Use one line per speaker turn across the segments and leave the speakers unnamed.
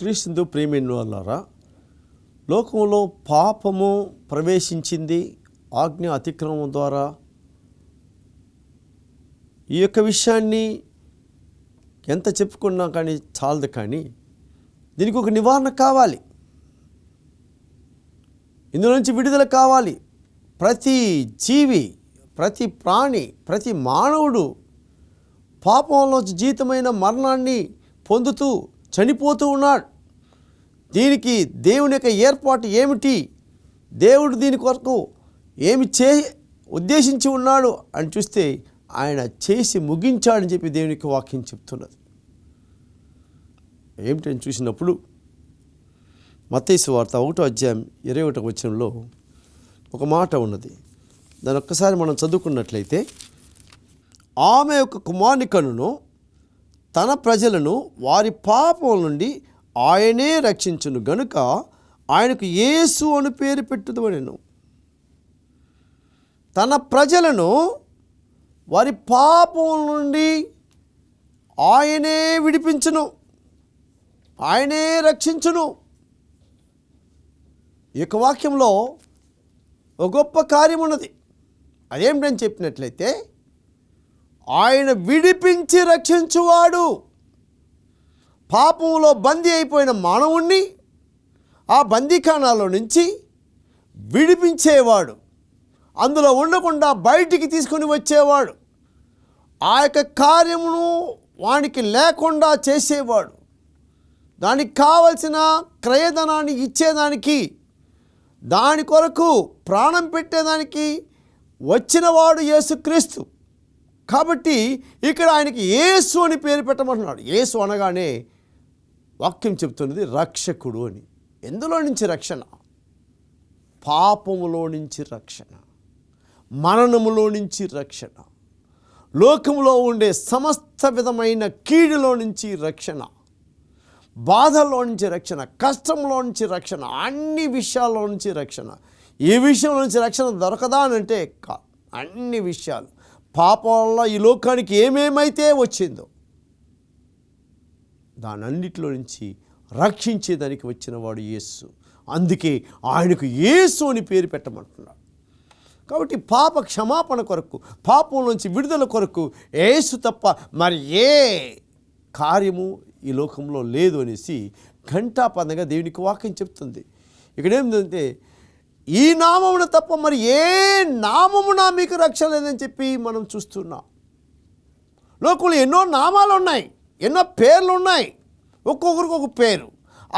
క్రీస్తు ప్రియమైన వాళ్ళారా, లోకంలో పాపము ప్రవేశించింది ఆజ్ఞ అతిక్రమం ద్వారా. ఈ యొక్క విషయాన్ని ఎంత చెప్పుకున్నా కానీ చాలదు. కానీ దీనికి ఒక నివారణ కావాలి, ఇందులో నుంచి విడుదల కావాలి. ప్రతి జీవి, ప్రతి ప్రాణి, ప్రతి మానవుడు పాపంలోంచి జీతమైన మరణాన్ని పొందుతూ చనిపోతూ ఉన్నాడు. దీనికి దేవుని యొక్క ఏర్పాటు ఏమిటి, దేవుడు దీని కొరకు ఏమి ఉద్దేశించి ఉన్నాడు అని చూస్తే ఆయన చేసి ముగించాడని చెప్పి దేవునికి వాక్యం చెప్తున్నది. ఏమిటని చూసినప్పుడు మత్తయి సువార్త 1వ అధ్యాయం 21వ వచనంలో ఒక మాట ఉన్నది. దాన్ని ఒక్కసారి మనం చదువుకున్నట్లయితే, ఆమె యొక్క కుమారుని కనును తన ప్రజలను వారి పాపం నుండి ఆయనే రక్షించును గనుక ఆయనకు యేసు అని పేరు పెట్టుదు అనెను. తన ప్రజలను వారి పాపం నుండి ఆయనే విడిపించును, ఆయనే రక్షించును. ఈ యొక్క వాక్యంలో ఒక గొప్ప కార్యం ఉన్నది. అదేమిటని చెప్పినట్లయితే, ఆయన విడిపించి రక్షించువాడు. పాపంలో బందీ అయిపోయిన మానవుణ్ణి ఆ బందీఖానాలో నుంచి విడిపించేవాడు, అందులో ఉండకుండా బయటికి తీసుకొని వచ్చేవాడు, ఆ యొక్క కార్యమును వానికి లేకుండా చేసేవాడు, దానికి కావలసిన క్రయధనాన్ని ఇచ్చేదానికి, దాని కొరకు ప్రాణం పెట్టేదానికి వచ్చినవాడు యేసుక్రీస్తు. కాబట్టి ఇక్కడ ఆయనకి యేసు అని పేరు పెట్టమంటున్నాడు. యేసు అనగానే వాక్యం చెప్తున్నది రక్షకుడు అని. ఎందులో నుంచి రక్షణ? పాపములో నుంచి రక్షణ, మరణములో నుంచి రక్షణ, లోకములో ఉండే సమస్త విధమైన కీడులో నుంచి రక్షణ, బాధల్లో నుంచి రక్షణ, కష్టంలో నుంచి రక్షణ, అన్ని విషయాల్లో నుంచి రక్షణ. ఏ విషయం నుంచి రక్షణ దొరకదా అని అంటే అన్ని విషయాలు, పాపం వల్ల ఈ లోకానికి ఏమేమైతే వచ్చిందో దానన్నిటిలో నుంచి రక్షించేదానికి వచ్చిన వాడు యేసు. అందుకే ఆయనకు యేసు అని పేరు పెట్టమంటున్నాడు. కాబట్టి పాప క్షమాపణ కొరకు, పాపం నుంచి విడుదల కొరకు యేసు తప్ప మరి ఏ కార్యము ఈ లోకంలో లేదు అనేసి ఘంటాపదంగా దేవునికి వాక్యం చెప్తుంది. ఇక్కడ ఏమిటంటే, ఈ నామమున తప్ప మరి ఏ నామమున మీకు రక్షణ లేదని చెప్పి మనం చూస్తున్నాం. లోకంలో ఎన్నో నామాలు ఉన్నాయి, ఎన్నో పేర్లు ఉన్నాయి, ఒక్కొక్కరికి ఒక పేరు.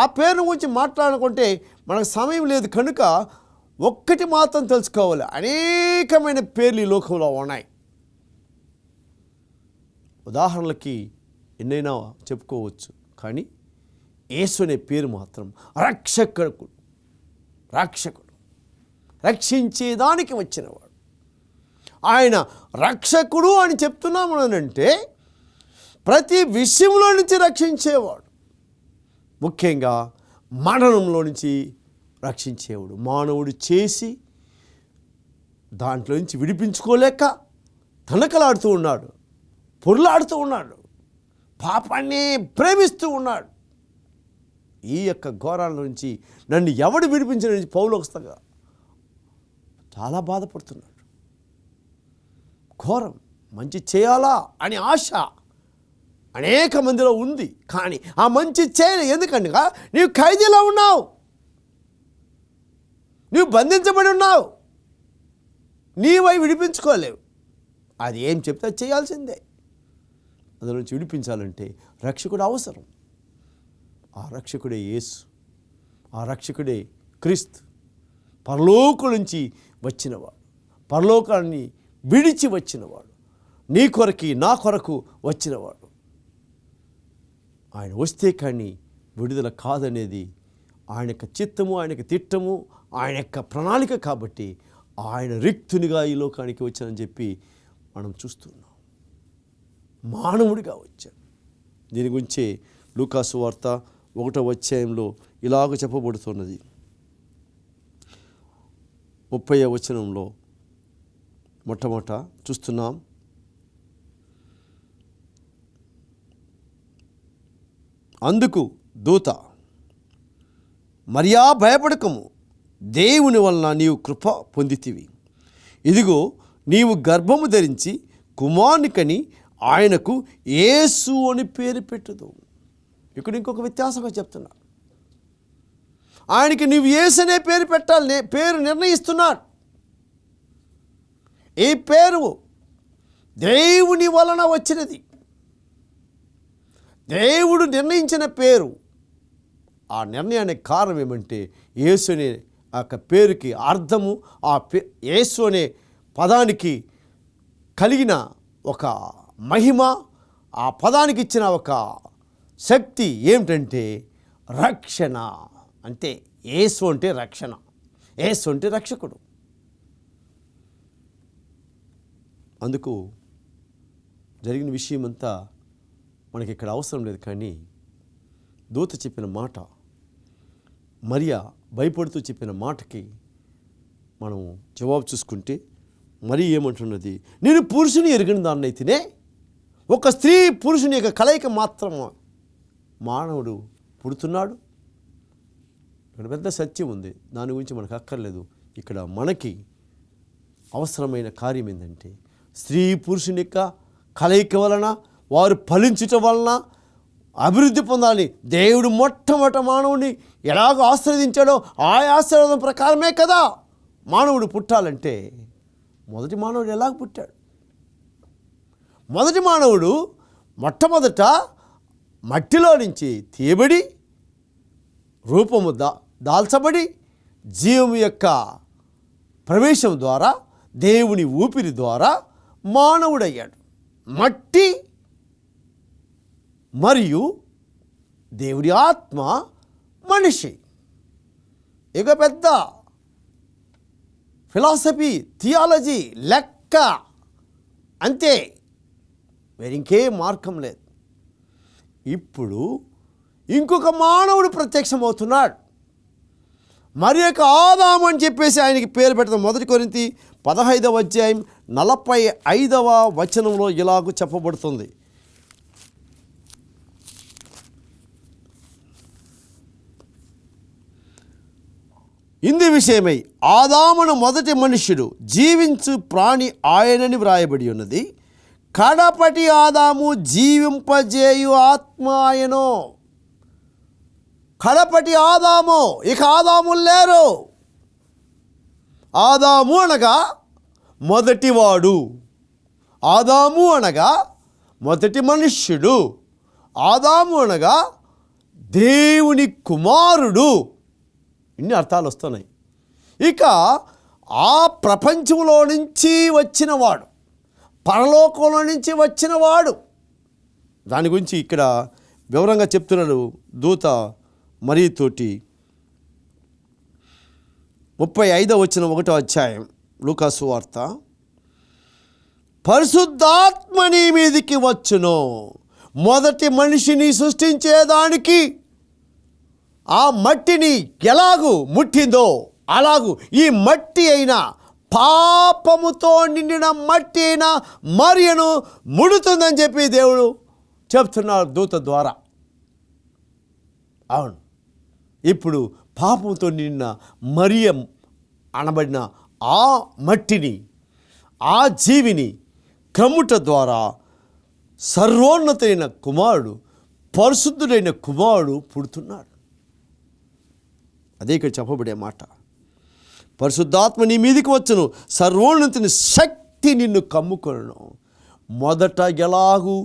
ఆ పేరు గురించి మాట్లాడుకుంటే మనకు సమయం లేదు కనుక ఒక్కటి మాత్రం తెలుసుకోవాలి, అనేకమైన పేర్లు ఈ లోకంలో ఉన్నాయి. ఉదాహరణలకి ఎన్నైనా చెప్పుకోవచ్చు, కానీ యేసు అనే పేరు మాత్రం రక్షకుడు, రక్షకుడు, రక్షించేదానికి వచ్చినవాడు. ఆయన రక్షకుడు అని చెప్తున్నాము అంటే ప్రతి విషయంలో నుంచి రక్షించేవాడు, ముఖ్యంగా మరణంలో నుంచి రక్షించేవాడు. మానవుడు చేసి దాంట్లో నుంచి విడిపించుకోలేక తనకలాడుతూ ఉన్నాడు, పొరులాడుతూ ఉన్నాడు, పాపాన్ని ప్రేమిస్తూ ఉన్నాడు. ఈ యొక్క ఘోరాల నుంచి నన్ను ఎవడు విడిపించిన నుంచి పౌలు వస్తాగా చాలా బాధపడుతున్నాడు. ఘోరం, మంచి చేయాలా అని ఆశ అనేక మందిలో ఉంది, కానీ ఆ మంచి చేయలే. ఎందుకనగా నీవు ఖైదీలో ఉన్నావు, నీవు బంధించబడి ఉన్నావు, నీవై విడిపించుకోలేవు. అది ఏం చెప్తే చేయాల్సిందే. అందులో నుంచి విడిపించాలంటే రక్షకుడు అవసరం. ఆ రక్షకుడే యేసు, ఆ రక్షకుడే క్రీస్తు. పరలోకం నుంచి వచ్చినవాడు, పరలోకాన్ని విడిచి వచ్చినవాడు, నీ కొరకి నా కొరకు వచ్చినవాడు. ఆయన వస్తే కానీ విడుదల కాదనేది ఆయన యొక్క చిత్తము, ఆయన యొక్క తిట్టము, ఆయన యొక్క ప్రణాళిక. కాబట్టి ఆయన రిక్తునిగా ఈ లోకానికి వచ్చానని చెప్పి మనం చూస్తున్నాం. మానవుడిగా వచ్చాడు. దీని గురించే లూకాసు వార్త 1వ అధ్యాయంలో ఇలాగ చెప్పబడుతున్నది. 30వ వచనంలో మొట్టమొదట చూస్తున్నాం. అందుకు దూత మరియా భయపడకము, దేవుని వలన నీవు కృప పొందితివి. ఇదిగో నీవు గర్భము ధరించి కుమారుని కని ఆయనకు యేసు అని పేరు పెట్టుదు. ఇక్కడ ఇంకొక వ్యత్యాసంగా చెప్తున్నా, ఆయనకి నీవు యేసు అనే పేరు పెట్టాలి, పేరు నిర్ణయిస్తున్నాడు. ఈ పేరు దేవుని వలన వచ్చినది, దేవుడు నిర్ణయించిన పేరు. ఆ నిర్ణయానికి కారణం ఏమంటే యేసు అనే ఆ పేరుకి అర్థము, యేసు అనే పదానికి కలిగిన ఒక మహిమ, ఆ పదానికి ఇచ్చిన ఒక శక్తి ఏమిటంటే రక్షణ. అంటే యేసు అంటే రక్షణ, యేసు అంటే రక్షకుడు. అందుకు జరిగిన విషయం అంతా మనకి ఇక్కడ అవసరం లేదు, కానీ దూత చెప్పిన మాట, మరియా భయపడుతూ చెప్పిన మాటకి మనం జవాబు చూసుకుంటే, మరి ఏమంటున్నది, నేను పురుషుని ఎరిగిన దాన్ని అయితేనే, ఒక స్త్రీ పురుషుని యొక్క కలయిక మాత్రం మానవుడు పుడుతున్నాడు. ఇక్కడ పెద్ద సత్యం ఉంది, దాని గురించి మనకు అక్కర్లేదు. ఇక్కడ మనకి అవసరమైన కార్యం ఏంటంటే, స్త్రీ పురుషుని యొక్క కలయిక వలన వారు ఫలించటం వలన అభివృద్ధి పొందాలి. దేవుడు మొట్టమొదట మానవుడిని ఎలాగో ఆశీర్వదించాడో ఆ ఆశీర్వాదం ప్రకారమే కదా మానవుడు పుట్టాలంటే. మొదటి మానవుడు ఎలాగ పుట్టాడు? మొదటి మానవుడు మొట్టమొదట మట్టిలో నుంచి తీయబడి, రూపము దాల్చబడి, జీవము యొక్క ప్రవేశం ద్వారా, దేవుని ఊపిరి ద్వారా మానవుడయ్యాడు. మట్టి మరియు దేవుడి ఆత్మ మనిషి. ఇక పెద్ద ఫిలాసఫీ, థియాలజీ, లెక్క అంతే, వేరింకే మార్గం లేదు. ఇప్పుడు ఇంకొక మానవుడు ప్రత్యక్షమవుతున్నాడు. మరి యొక్క ఆదాము అని చెప్పేసి ఆయనకి పేరు పెడతాం. 1 కొరింథీ 15వ అధ్యాయం 45వ వచనంలో ఇలాగూ చెప్పబడుతుంది, ఇందు విషయమై ఆదామును మొదటి మనుష్యుడు, జీవించు ప్రాణి ఆయనని వ్రాయబడి ఉన్నది. కడపటి ఆదాము జీవింపజేయు ఆత్మ ఆయనో. కడపటి ఆదాము, ఇక ఆదాములు లేరు. ఆదాము అనగా మొదటివాడు, ఆదాము అనగా మొదటి మనుష్యుడు, ఆదాము అనగా దేవుని కుమారుడు. ఇన్ని అర్థాలు వస్తున్నాయి. ఇక ఆ ప్రపంచంలో నుంచి వచ్చినవాడు, పరలోకంలో నుంచి వచ్చినవాడు. దాని గురించి ఇక్కడ వివరంగా చెప్తున్నాడు దూత మరియతోటి. 35వ వచనం 1వ అధ్యాయం లూకాసు వార్త, పరిశుద్ధాత్మ నీ మీదికి వచ్చును. మొదటి మనిషిని సృష్టించేదానికి ఆ మట్టిని ఎలాగూ ముట్టిందో అలాగూ ఈ మట్టి అయినా, పాపముతో నిండిన మట్టి అయినా మరియను ముడుతుందని చెప్పి దేవుడు చెప్తున్నాడు దూత ద్వారా. అవును, ఇప్పుడు పాపంతో నిండిన మరియం అనబడిన ఆ మట్టిని, ఆ జీవిని క్రముట ద్వారా సర్వోన్నతైన కుమారుడు, పరిశుద్ధుడైన కుమారుడు పుడుతున్నాడు. అదే ఇక్కడ చెప్పబడే మాట. పరిశుద్ధాత్మ నీ మీదికి వచ్చును, సర్వోన్నతుని శక్తి నిన్ను కమ్ముకొనును. మొదట ఎలాగూ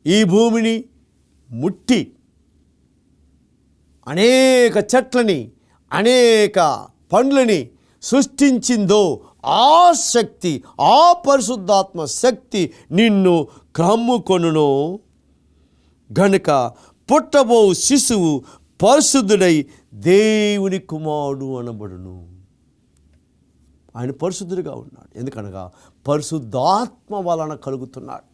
ఈ భూమిని ముట్టి అనేక చెట్లని, అనేక పండ్లని సృష్టించిందో ఆ శక్తి, ఆ పరిశుద్ధాత్మ శక్తి నిన్ను కమ్ముకొనును. గనుక పుట్టబో శిశువు పరిశుద్ధుడై దేవుని కుమారుడు అనబడును. ఆయన పరిశుద్ధుడిగా ఉన్నాడు, ఎందుకనగా పరిశుద్ధాత్మ వలన కలుగుతున్నాడు.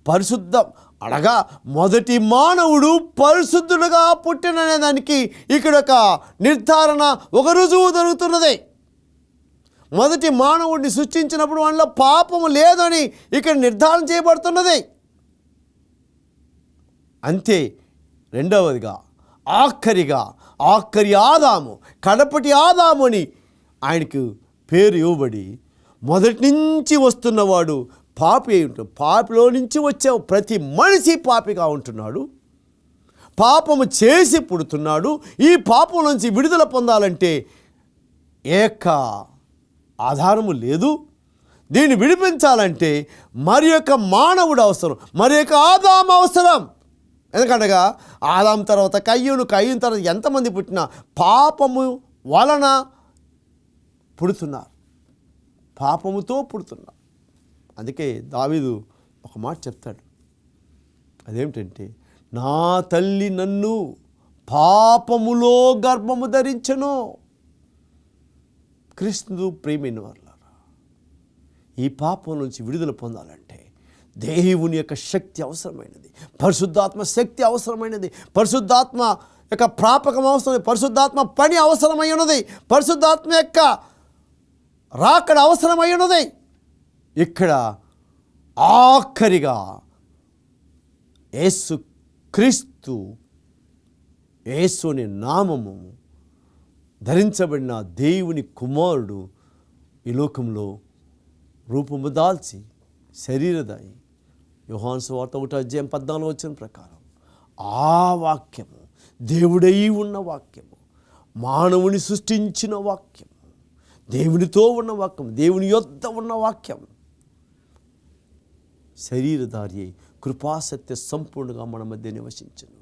పరిశుద్ధం అనగా మొదటి మానవుడు పరిశుద్ధుడుగా పుట్టిననే దానికి ఇక్కడ ఒక నిర్ధారణ, ఒక రుజువు దొరుకుతున్నది. మొదటి మానవుడిని సృష్టించినప్పుడు వాళ్ళలో పాపము లేదని ఇక్కడ నిర్ధారణ చేయబడుతున్నది. అంతే. రెండవదిగా, ఆఖరిగా ఆఖరి ఆదాము, కడపటి ఆదాము అని ఆయనకు పేరు ఇవ్వబడి మొదటి నుంచి వస్తున్నవాడు పాపి అయి ఉంటాడు. పాపిలో నుంచి వచ్చే ప్రతి మనిషి పాపిగా ఉంటున్నాడు, పాపము చేసి పుడుతున్నాడు. ఈ పాపం నుంచి విడుదల పొందాలంటే ఏక ఆధారము లేదు. దీన్ని విడిపించాలంటే మరి యొక్క మానవుడు అవసరం, మరి యొక్క ఆదాము అవసరం. ఎందుకనగా ఆదాం తర్వాత కయ్యూను, కయ్యూను తర్వాత ఎంతమంది పుట్టినా పాపము వలన పుడుతున్నారు, పాపముతో పుడుతున్నారు. అందుకే దావీదు ఒక మాట చెప్తాడు, అదేమిటంటే, నా తల్లి నన్ను పాపములో గర్భము ధరించెను. క్రీస్తు ప్రియమైన వారులారా, ఈ పాపం నుంచి విడుదల పొందాలంటే దేవుని యొక్క శక్తి అవసరమైనది, పరిశుద్ధాత్మ శక్తి అవసరమైనది, పరిశుద్ధాత్మ యొక్క ప్రాపకం అవసరమైనది, పరిశుద్ధాత్మ పని అవసరమై ఉన్నది, పరిశుద్ధాత్మ యొక్క రాకడ అవసరమై ఉన్నది. ఇక్కడ ఆఖరిగా యేసు క్రీస్తు, యేసు అనే నామము ధరించబడిన దేవుని కుమారుడు ఈ లోకంలో రూపము దాల్చి శరీరదాయి, యోహాను సువార్త 1:14 ప్రకారం ఆ వాక్యము దేవుడై ఉన్న వాక్యము, మానవుని సృష్టించిన వాక్యము, దేవునితో ఉన్న వాక్యం, దేవుని యొద్ద ఉన్న వాక్యం శరీరధారి కృపాసత్య సంపూర్ణంగా మన మధ్య నివసించును.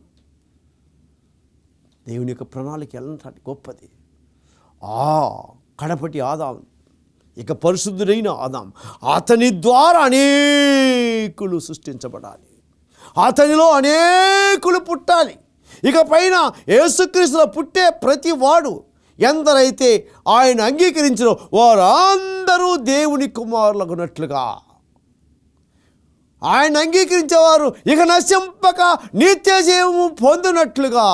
దేవుని యొక్క ప్రణాళిక ఎలాంటి గొప్పది. కడపటి ఆదాం, ఇక పరిశుద్ధుడైన ఆదాం, అతని ద్వారా అనేకులు సృష్టించబడాలి, అతనిలో అనేకులు పుట్టాలి. ఇక పైన యేసుక్రీస్తులో పుట్టే ప్రతి వాడు ఎందరైతే ఆయన అంగీకరించిన వారందరూ దేవుని కుమారులగునట్లుగా, ఆయన అంగీకరించేవారు ఇక నశింపక నిత్య జీవము పొందినట్లుగా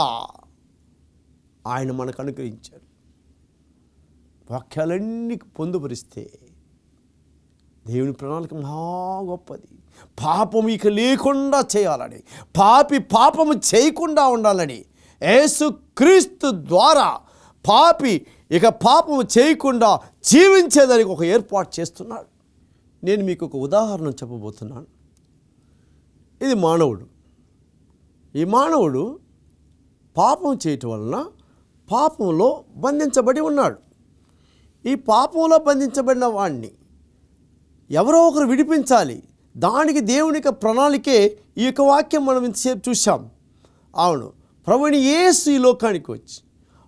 ఆయన మనకు అనుగ్రహించాడు. వాక్యాలన్నీ పొందుపరిస్తే దేవుని ప్రణాళిక మహా గొప్పది. పాపం ఇక లేకుండా చేయాలని, పాపము చేయకుండా ఉండాలని యేసుక్రీస్తు ద్వారా పాపి ఇక పాపము చేయకుండా జీవించేదానికి ఒక ఏర్పాటు చేస్తున్నాడు. నేను మీకు ఒక ఉదాహరణ చెప్పబోతున్నాను. ఇది మానవుడు. ఈ మానవుడు పాపం చేయటం వలన పాపంలో బంధించబడి ఉన్నాడు. ఈ పాపంలో బంధించబడిన వాడిని ఎవరో ఒకరు విడిపించాలి. దానికి దేవుని యొక్క ప్రణాళికే ఈ యొక్క వాక్యం మనం ఇంతసేపు చూసాం. అవును, ప్రభువుని యేసు ఈ లోకానికి వచ్చి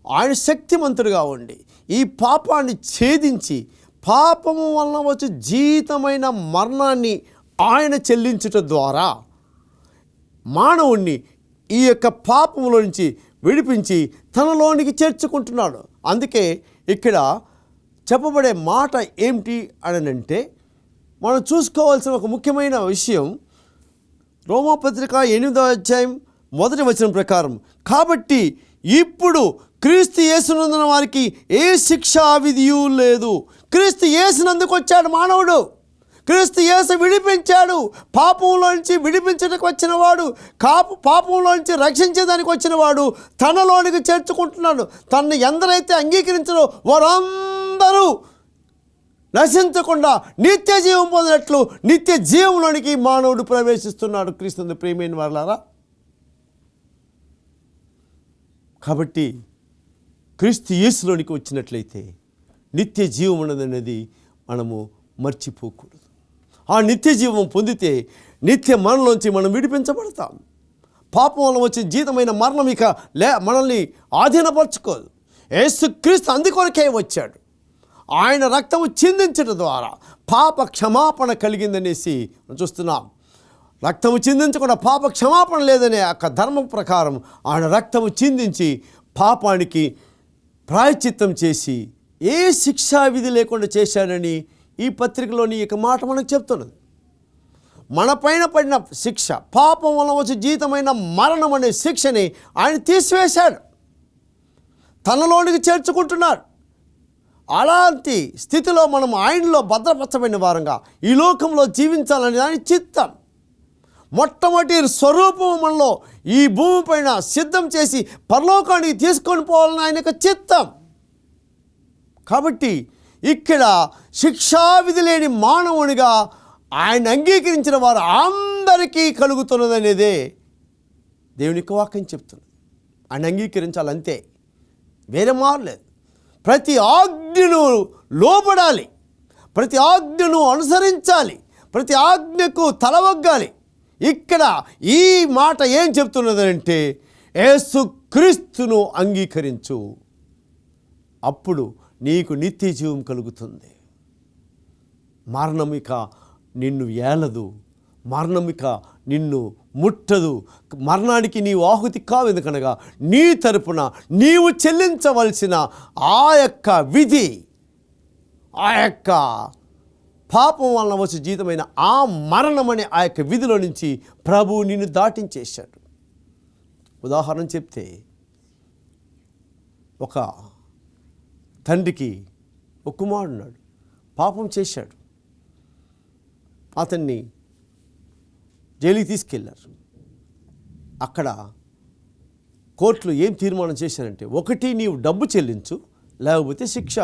ఆయన శక్తిమంతుడిగా ఉండి ఈ పాపాన్ని ఛేదించి పాపము వలన వచ్చి జీవితమైన మరణాన్ని ఆయన చెల్లించుట ద్వారా మానవుణ్ణి ఈ యొక్క పాపములో నుంచి విడిపించి తనలోనికి చేర్చుకుంటున్నాడు. అందుకే ఇక్కడ చెప్పబడే మాట ఏమిటి అని అంటే, మనం చూసుకోవాల్సిన ఒక ముఖ్యమైన విషయం రోమాపత్రిక 8:1 ప్రకారం, కాబట్టి ఇప్పుడు క్రీస్తు యేసునందున వారికి ఏ శిక్షా విధియు లేదు. క్రీస్తు యేసునందుకు వచ్చాడు మానవుడు, క్రీస్తు యేసు విడిపించాడు. పాపంలో నుంచి విడిపించడానికి వచ్చినవాడు, పాపంలో నుంచి రక్షించేదానికి వచ్చినవాడు తనలోనికి చేర్చుకుంటున్నాడు. తనని ఎందరైతే అంగీకరించారో వారందరూ నశించకుండా నిత్య జీవం పొందినట్లు నిత్య జీవంలోనికి మానవుడు ప్రవేశిస్తున్నాడు. క్రీస్తు ప్రియమైన వారలారా, కాబట్టి క్రీస్తు యేసులోనికి వచ్చినట్లయితే నిత్య జీవం ఉన్నదనేది మనము మర్చిపోకూడదు. ఆ నిత్య జీవం పొందితే నిత్య మరణంలోంచి మనం విడిపించబడతాం. పాపం వల్ల వచ్చే జీతమైన మరణం ఇక మనల్ని ఆధీనపరచుకోదు. యేసుక్రీస్తు అందుకొరకే వచ్చాడు. ఆయన రక్తము చిందించడం ద్వారా పాప క్షమాపణ కలిగిందనేసి చూస్తున్నాం. రక్తము చిందించకుండా పాప క్షమాపణ లేదనే ఆ ధర్మం ప్రకారం ఆయన రక్తము చిందించి పాపానికి ప్రాయశ్చిత్తం చేసి ఏ శిక్షా విధి లేకుండా చేశాడని ఈ పత్రికలోని ఇక మాట మనకు చెప్తున్నది. మన పైన పడిన శిక్ష, పాపం వల్ల వచ్చే జీవితమైన మరణం అనే శిక్షని ఆయన తీసివేశాడు, తనలోనికి చేర్చుకుంటున్నాడు. అలాంటి స్థితిలో మనం ఆయనలో భద్రపరచబడిన వారంగా ఈ లోకంలో జీవించాలని ఆయన చిత్తం. మొట్టమొదటి స్వరూపం మనలో ఈ భూమి పైన సిద్ధం చేసి పరలోకానికి తీసుకొని పోవాలని ఆయన యొక్క చిత్తం. కాబట్టి ఇక్కడ శిక్షావిధి లేని మానవునిగా ఆయన అంగీకరించిన వారు అందరికీ కలుగుతున్నదనేదే దేవుని యొక్క వాక్యం చెప్తున్నది. ఆయన అంగీకరించాలంతే, వేరే మారలేదు. ప్రతి ఆజ్ఞను లోబడాలి, ప్రతి ఆజ్ఞను అనుసరించాలి, ప్రతి ఆజ్ఞకు తలవగ్గాలి. ఇక్కడ ఈ మాట ఏం చెప్తున్నదంటే యేసుక్రీస్తును అంగీకరించు, అప్పుడు నీకు నిత్య జీవం కలుగుతుంది. మరణమిక నిన్ను ఏలదు, మరణమిక నిన్ను ముట్టదు, మరణానికి నీవు ఆహుతి కావు. ఎందుకనగా నీ తరపున నీవు చెల్లించవలసిన ఆ యొక్క విధి, ఆ యొక్క పాపం వలన వచ్చే జీతమైన ఆ మరణం అనే ఆ యొక్క విధిలో నుంచి ప్రభువు నిన్ను దాటించేశాడు. ఉదాహరణ చెప్తే, ఒక తండ్రికి ఒక కుమారుడున్నాడు, పాపం చేశాడు. అతన్ని జైలుకి తీసుకెళ్ళారు. అక్కడ కోర్టులో ఏం తీర్మానం చేశారంటే, ఒకటి నీవు డబ్బు చెల్లించు, లేకపోతే శిక్ష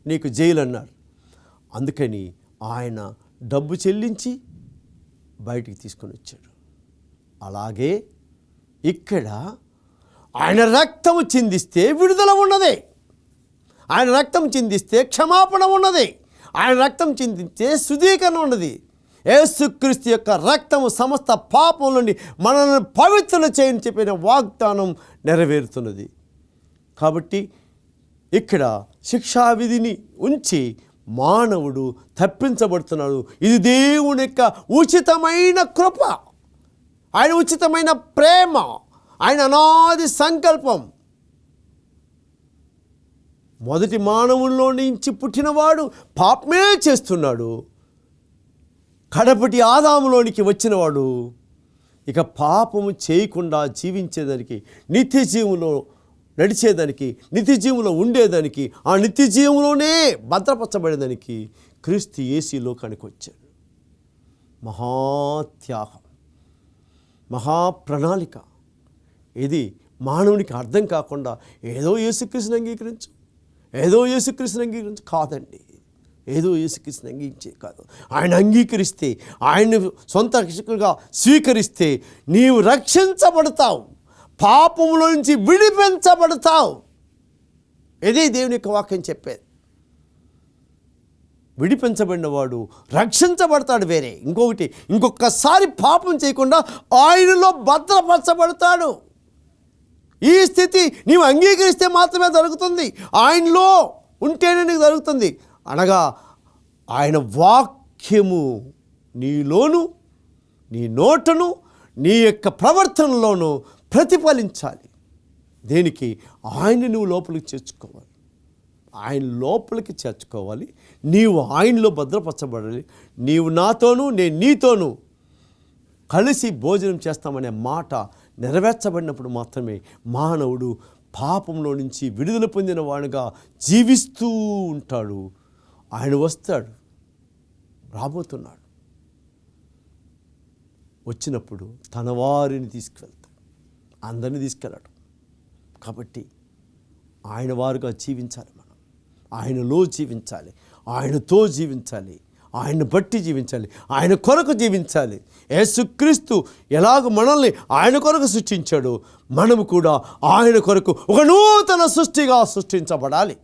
నీకు జైలు అన్నారు. అందుకని ఆయన డబ్బు చెల్లించి బయటికి తీసుకొని వచ్చాడు. అలాగే ఇక్కడ ఆయన రక్తము చిందిస్తే విడుదల ఉన్నది, ఆయన రక్తం చిందిస్తే క్షమాపణ ఉన్నది, ఆయన రక్తం చిందిస్తే శుద్ధీకరణ ఉన్నది. యేసుక్రీస్తు యొక్క రక్తము సమస్త పాపం నుండి మనల్ని పవిత్రులు చేయని చెప్పిన వాగ్దానం నెరవేరుతున్నది. కాబట్టి ఇక్కడ శిక్షావిధిని ఉంచి మానవుడు తప్పించబడుతున్నాడు. ఇది దేవుని యొక్క ఉచితమైన కృప, ఆయన ఉచితమైన ప్రేమ, ఆయన అనాది సంకల్పం. మొదటి మానవుల్లో నుంచి పుట్టినవాడు పాపమే చేస్తున్నాడు. కడపటి ఆదాములోనికి వచ్చినవాడు ఇక పాపము చేయకుండా జీవించేదానికి, నిత్య జీవంలో నడిచేదానికి, నిత్య జీవంలో ఉండేదానికి, ఆ నిత్య జీవంలోనే భద్రపరచబడేదానికి క్రీస్తు యేసు లోకానికి వచ్చాడు. మహాత్యాగం, మహాప్రణాళిక. ఇది మానవునికి అర్థం కాకుండా ఏదో యేసుక్రీస్తుని అంగీకరించు, ఏదో యేసుక్రీస్తుని అంగీకరించు కాదండి. ఏదో యేసుక్రీస్తుని అంగీకరించే కాదు, ఆయన అంగీకరిస్తే, ఆయన్ని సొంత రక్షకుడిగా స్వీకరిస్తే నీవు రక్షించబడతావు, పాపములో నుంచి విడిపించబడతావు. ఇదే దేవుని యొక్క వాక్యం చెప్పేది. విడిపించబడిన వాడు రక్షించబడతాడు. వేరే ఇంకొకసారి పాపం చేయకుండా ఆయనలో భద్రపరచబడతాడు. ఈ స్థితి నీవు అంగీకరిస్తే మాత్రమే జరుగుతుంది, ఆయనలో ఉంటేనే నీకు జరుగుతుంది. అనగా ఆయన వాక్యము నీలోను, నీ నోటను, నీ యొక్క ప్రవర్తనలోనూ ప్రతిఫలించాలి. దేనికి? ఆయన నువ్వు లోపలికి చేర్చుకోవాలి, ఆయన లోపలికి చేర్చుకోవాలి. నీవు ఆయనలో భద్రపరచబడాలి. నీవు నాతోనూ నేను నీతోనూ కలిసి భోజనం చేస్తామనే మాట నెరవేర్చబడినప్పుడు మాత్రమే మానవుడు పాపంలో నుంచి విడుదల పొందిన వాడుగా జీవిస్తూ ఉంటాడు. ఆయన వస్తాడు, రాబోతున్నాడు. వచ్చినప్పుడు తన వారిని తీసుకువెళ్తాడు, అందరినీ తీసుకెళ్ళాడు. కాబట్టి ఆయన వారుగా జీవించాలి. మనం ఆయనలో జీవించాలి, ఆయనతో జీవించాలి, ఆయన్ని బట్టి జీవించాలి, ఆయన కొరకు జీవించాలి. యేసుక్రీస్తు ఎలాగ మనల్ని ఆయన కొరకు సృష్టించాడో మనము కూడా ఆయన కొరకు ఒక నూతన సృష్టిగా సృష్టించబడాలి.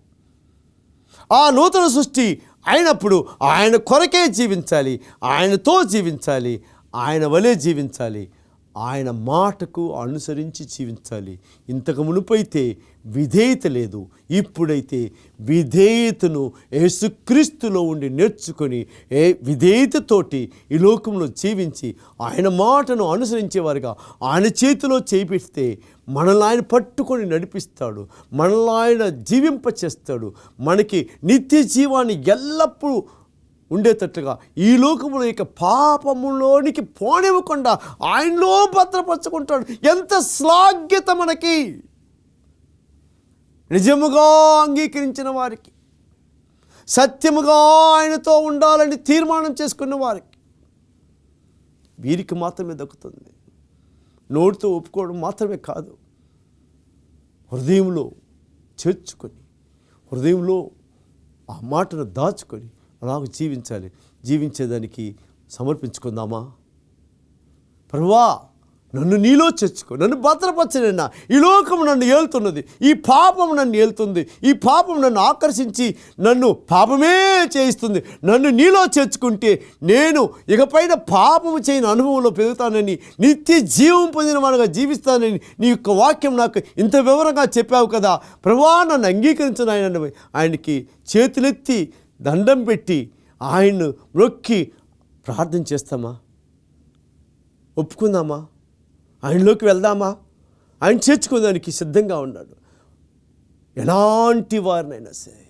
ఆ నూతన సృష్టి అయినప్పుడు ఆయన కొరకే జీవించాలి, ఆయనతో జీవించాలి, ఆయన వలె జీవించాలి, ఆయన మాటకు అనుసరించి జీవించాలి. ఇంతకు మునుపైతే విధేయత లేదు, ఇప్పుడైతే విధేయతను యేసుక్రీస్తులో ఉండి నేర్చుకొని విధేయతతోటి ఈ లోకంలో జీవించి ఆయన మాటను అనుసరించేవారుగా ఆయన చేతిలో చేపిస్తే మనల్ని ఆయన పట్టుకొని నడిపిస్తాడు, మనల్ని ఆయన జీవింపచేస్తాడు. మనకి నిత్య జీవాన్ని ఎల్లప్పుడూ ఉండేటట్లుగా ఈ లోకములో ఇక పాపములోనికి పోనివ్వకుండా ఆయనలో భద్రపరచుకుంటాడు. ఎంత శ్లాఘ్యత మనకి! నిజముగా అంగీకరించిన వారికి, సత్యముగా ఆయనతో ఉండాలని తీర్మానం చేసుకున్న వారికి వీరికి మాత్రమే దక్కుతుంది. నోటితో ఒప్పుకోవడం మాత్రమే కాదు, హృదయంలో చేర్చుకొని, హృదయంలో ఆ మాటను దాచుకొని అలాగ జీవించాలి. జీవించేదానికి సమర్పించుకుందామా? ప్రభువా, నన్ను నీలో చేర్చుకో, నన్ను భద్రపరచనైనా. ఈ లోకం నన్ను ఏలుతున్నది, ఈ పాపం నన్ను ఏలుతుంది, ఈ పాపం నన్ను ఆకర్షించి నన్ను పాపమే చేయిస్తుంది. నన్ను నీలో చేర్చుకుంటే నేను ఇకపైన పాపము చేయని అనుభవంలో పెరుగుతానని, నిత్య జీవం పొందిన వాడుగా జీవిస్తానని నీ యొక్క వాక్యం నాకు ఇంత వివరంగా చెప్పావు కదా ప్రభువా, నన్ను అంగీకరించిన ఆయనకి చేతులెత్తి దండం పెట్టి ఆయన్ను మొక్కి ప్రార్థన చేస్తామా? ఒప్పుకుందామా? ఆయనలోకి వెళ్దామా? ఆయన చేర్చుకోవడానికి సిద్ధంగా ఉన్నాడు. ఎలాంటి వారినైనా సరే,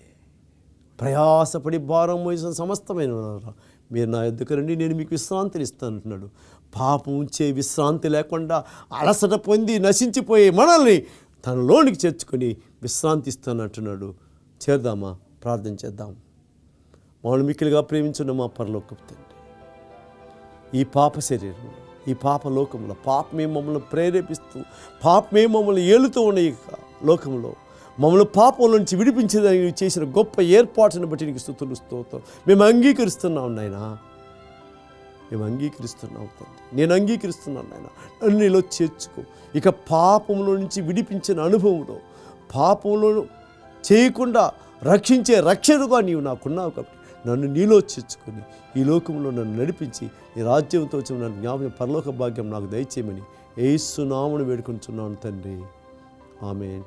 ప్రయాసపడి భారం మోసిన సమస్తమైన మీరు నా యొద్దకు రండి, నేను మీకు విశ్రాంతిని ఇస్తాను అంటున్నాడు. పాపం ఉంచే విశ్రాంతి లేకుండా అలసట పొంది నశించిపోయే మనల్ని తనలోనికి చేర్చుకొని విశ్రాంతి ఇస్తాను అంటున్నాడు. చేద్దామా? ప్రార్థన చేద్దాం. మమ్మల్ని మిక్కిలిగా ప్రేమించున్న మా పరలోకపు తండ్రి, ఈ పాప శరీరంలో, ఈ పాప లోకంలో పాపమే మమ్మల్ని ప్రేరేపిస్తూ, పాపమే మమ్మల్ని ఏలుతూ ఉన్న ఈ లోకంలో మమ్మల్ని పాపం నుంచి విడిపించేదానికి నీవు చేసిన గొప్ప ఏర్పాటును బట్టి నీకు స్తుతులు స్తోత్రం. మేము అంగీకరిస్తున్నాం నాయన, మేము అంగీకరిస్తున్నాం తండ్రి, నేను అంగీకరిస్తున్నాను నాయన. నన్ను నీలో చేర్చుకో. ఇక పాపంలో నుంచి విడిపించిన అనుభవంలో, పాపంలో చేయకుండా రక్షించే రక్షణగా నీవు నాకున్నావు కాబట్టి నన్ను నీలో చేర్చుకొని ఈ లోకంలో నన్ను నడిపించి నీ రాజ్యంతో వచ్చిన నన్ను జ్ఞాపకం పరలోక భాగ్యం నాకు దయచేయమని యేసు నామమున వేడుకొంటున్నాను తండ్రి. ఆమేన్.